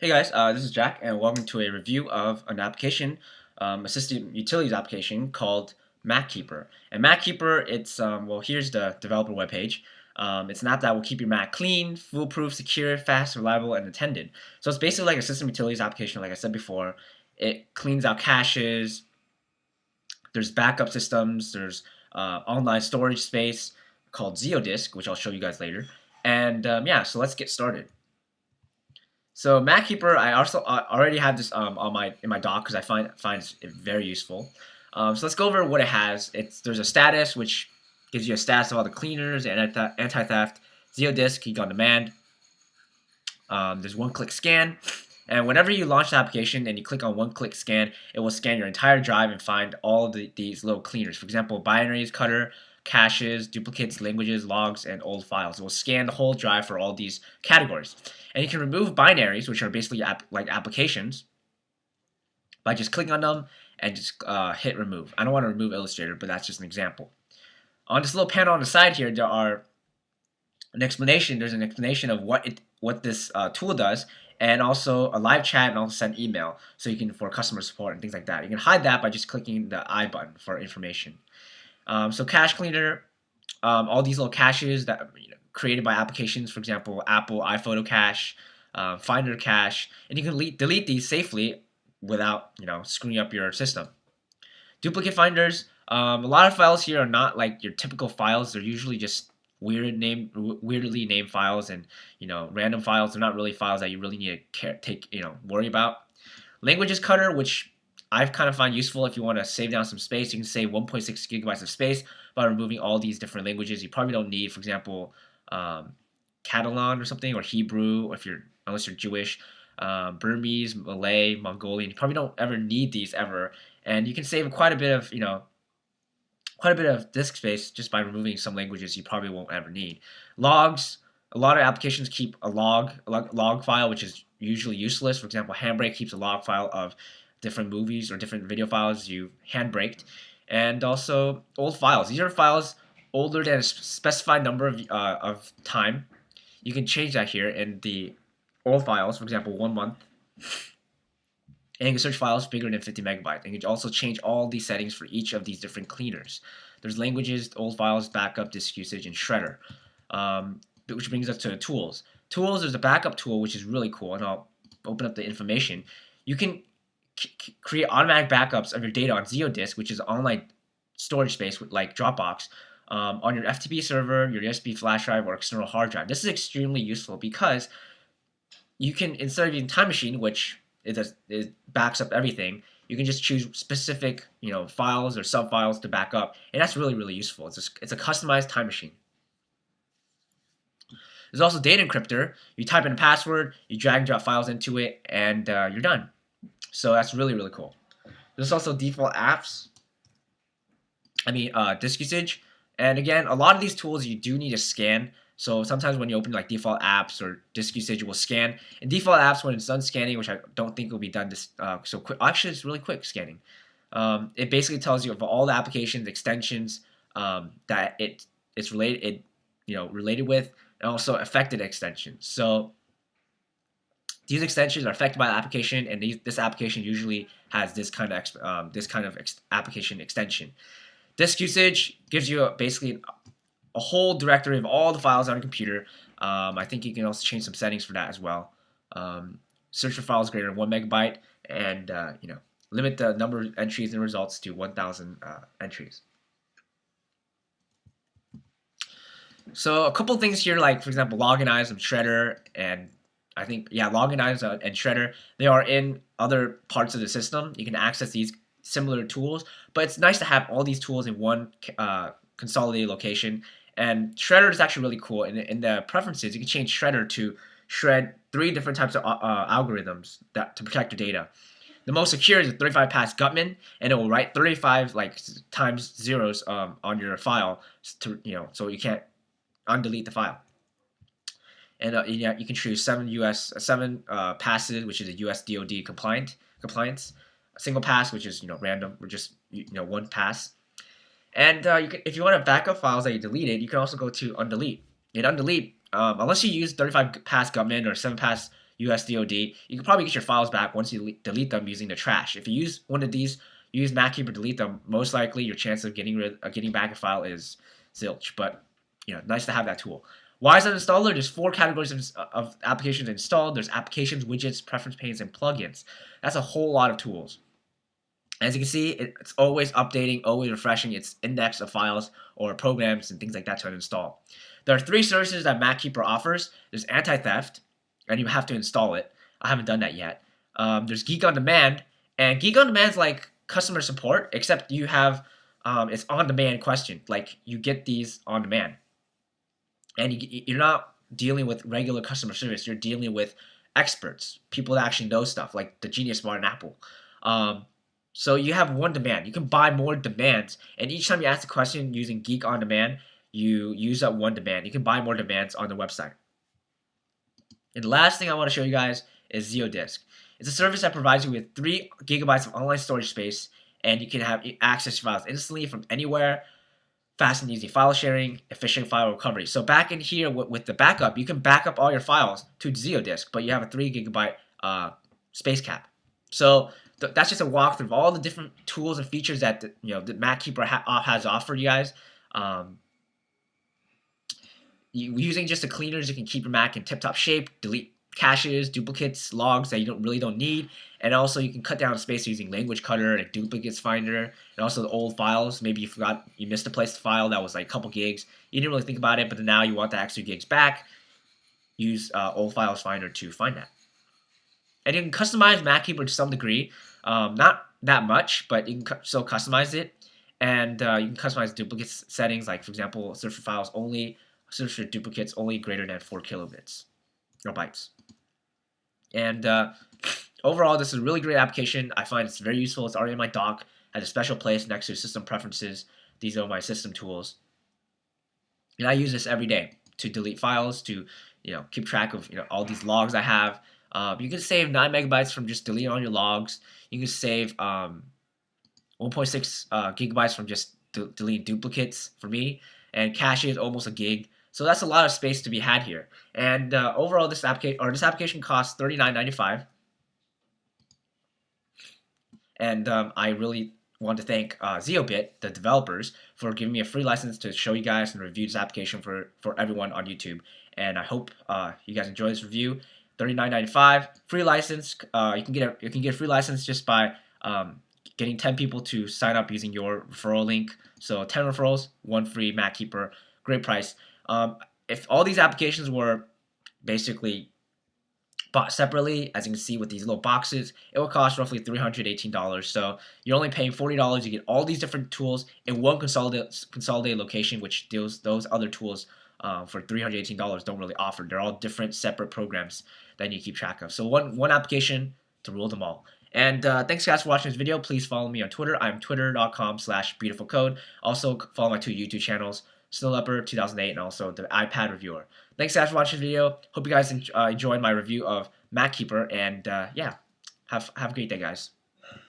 Hey guys, this is Jack, and welcome to a review of an application, a system utilities application called MacKeeper. And MacKeeper, here's the developer webpage. It's an app that will keep your Mac clean, foolproof, secure, fast, reliable, and attended. So it's basically like a system utilities application, like I said before. It cleans out caches, there's backup systems, there's online storage space called ZeoDisk, which I'll show you guys later. And yeah, so let's get started. So MacKeeper, I also already have this in my dock because I find it very useful. So let's go over what it has. There's a status which gives you a status of all the cleaners and anti-theft. ZeoDisk, Geek on Demand. There's one-click scan, and whenever you launch the application and you click on one-click scan, it will scan your entire drive and find all of these little cleaners. For example, binaries, cutter, caches, duplicates, languages, logs, and old files. It will scan the whole drive for all these categories. And you can remove binaries, which are basically like applications, by just clicking on them and just hit remove. I don't want to remove Illustrator, but that's just an example. On this little panel on the side here, there's an explanation of what this tool does, and also a live chat, and also send email, so you can for customer support and things like that. You can hide that by just clicking the I button for information. So cache cleaner, all these little caches that created by applications, for example, Apple iPhoto cache, Finder cache, and you can delete these safely without screwing up your system. Duplicate finders, a lot of files here are not like your typical files. They're usually just weirdly named files, and random files. They're not really files that you really need to worry about. Languages cutter, which I've kind of find useful if you want to save down some space. You can save 1.6 gigabytes of space by removing all these different languages you probably don't need. For example, Catalan or something, or Hebrew, or unless you're Jewish, Burmese, Malay, Mongolian. You probably don't ever need these ever, and you can save quite a bit of disk space just by removing some languages you probably won't ever need. Logs. A lot of applications keep a log file, which is usually useless. For example, Handbrake keeps a log file of different movies or different video files you handbraked. And also old files. These are files older than a specified number of time. You can change that here in the old files, for example, 1 month. And you can search files bigger than 50 megabytes. And you can also change all these settings for each of these different cleaners. There's languages, old files, backup, disk usage, and shredder. Which brings us to tools. Tools, there's a backup tool, which is really cool. And I'll open up the information. You can create automatic backups of your data on ZeoDisk, which is online storage space like Dropbox, on your FTP server, your USB flash drive, or external hard drive. This is extremely useful because you can, instead of using Time Machine, which it backs up everything, you can just choose specific files or sub files to back up, and that's really, really useful. It's a customized Time Machine. There's also Data Encryptor. You type in a password, you drag and drop files into it, and you're done. So that's really, really cool. There's also default apps. Disk usage. And again, a lot of these tools you do need to scan. So sometimes when you open like default apps or disk usage, it will scan. And default apps, when it's done scanning, which I don't think will be done so quick. Actually, it's really quick scanning. It basically tells you of all the applications, extensions that it's related, related with, and also affected extensions. So these extensions are affected by the application, and this application usually has this kind of application extension. Disk usage gives you basically a whole directory of all the files on your computer. I think you can also change some settings for that as well. Search for files greater than 1 megabyte, and limit the number of entries and results to 1,000 entries. So a couple things here, like for example, Loginize and Shredder, and I think Loginize and Shredder, they are in other parts of the system. You can access these similar tools, but it's nice to have all these tools in one consolidated location. And Shredder is actually really cool. In the preferences, you can change Shredder to shred 3 different types of algorithms to protect your data. The most secure is a 35 pass Gutman, and it will write 35 times zeros on your file so you can't undelete the file. And you can choose 7 passes, which is a US DoD compliance. A single pass, which is random, or just 1 pass. And if you want to back up files that you deleted, you can also go to undelete. And undelete, unless you use 35 pass Gutman or 7 pass USDOD, you can probably get your files back once you delete them using the trash. If you use one of these, use MacKeeper, delete them, most likely your chance of getting back a file is zilch. But nice to have that tool. Why is that installer? There's 4 categories of applications installed. There's applications, widgets, preference panes, and plugins. That's a whole lot of tools. As you can see, it's always updating, always refreshing its index of files or programs and things like that to uninstall. There are 3 services that MacKeeper offers. There's anti-theft, and you have to install it. I haven't done that yet. There's Geek on Demand, and Geek on Demand is like customer support, except you have it's on-demand question. Like you get these on demand, and you're not dealing with regular customer service. You're dealing with experts, people that actually know stuff, like the Genius Bar and Apple. So you have one demand. You can buy more demands, and each time you ask a question using Geek on Demand, you use up one demand. You can buy more demands on the website. And the last thing I want to show you guys is ZeoDisk. It's a service that provides you with 3 gigabytes of online storage space, and you can have access to files instantly from anywhere, fast and easy file sharing, efficient file recovery. So back in here with the backup, you can back up all your files to ZeoDisk, but you have a 3 gigabyte space cap. So that's just a walkthrough of all the different tools and features that the MacKeeper has offered you guys. Using just the cleaners, you can keep your Mac in tip-top shape, delete caches, duplicates, logs that you really don't need, and also you can cut down space using Language Cutter and Duplicates Finder, and also the old files. Maybe you missed a place to file that was like a couple gigs. You didn't really think about it, but now you want the extra gigs back. Use Old Files Finder to find that. And you can customize MacKeeper to some degree, not that much, but you can still customize it. And you can customize duplicates settings, like for example, search for files only, search for duplicates only greater than 4 kilobits or bytes. And overall, this is a really great application. I find it's very useful. It's already in my dock, has a special place next to system preferences. These are my system tools, and I use this every day to delete files, to keep track of all these logs I have. You can save 9 megabytes from just deleting all your logs. You can save 1.6 gigabytes from just deleting duplicates for me, and cache is almost a gig. So that's a lot of space to be had here. And overall, this application costs $39.95. And I really want to thank Zeobit, the developers, for giving me a free license to show you guys and review this application for everyone on YouTube. And I hope you guys enjoy this review. $39.95, free license. You can get a free license just by getting 10 people to sign up using your referral link. So 10 referrals, 1 free MacKeeper. Great price. If all these applications were basically bought separately, as you can see with these little boxes, it will cost roughly $318. So you're only paying $40. You get all these different tools in one consolidated location, which those other tools for $318 don't really offer. They're all different separate programs that you keep track of. So one application to rule them all. And thanks guys for watching this video. Please follow me on Twitter. I'm twitter.com/beautifulcode. Also follow my 2 YouTube channels, Snow Leopard 2008 and also the iPad Reviewer. Thanks guys for watching this video. Hope you guys enjoyed my review of MacKeeper, and yeah, have a great day guys.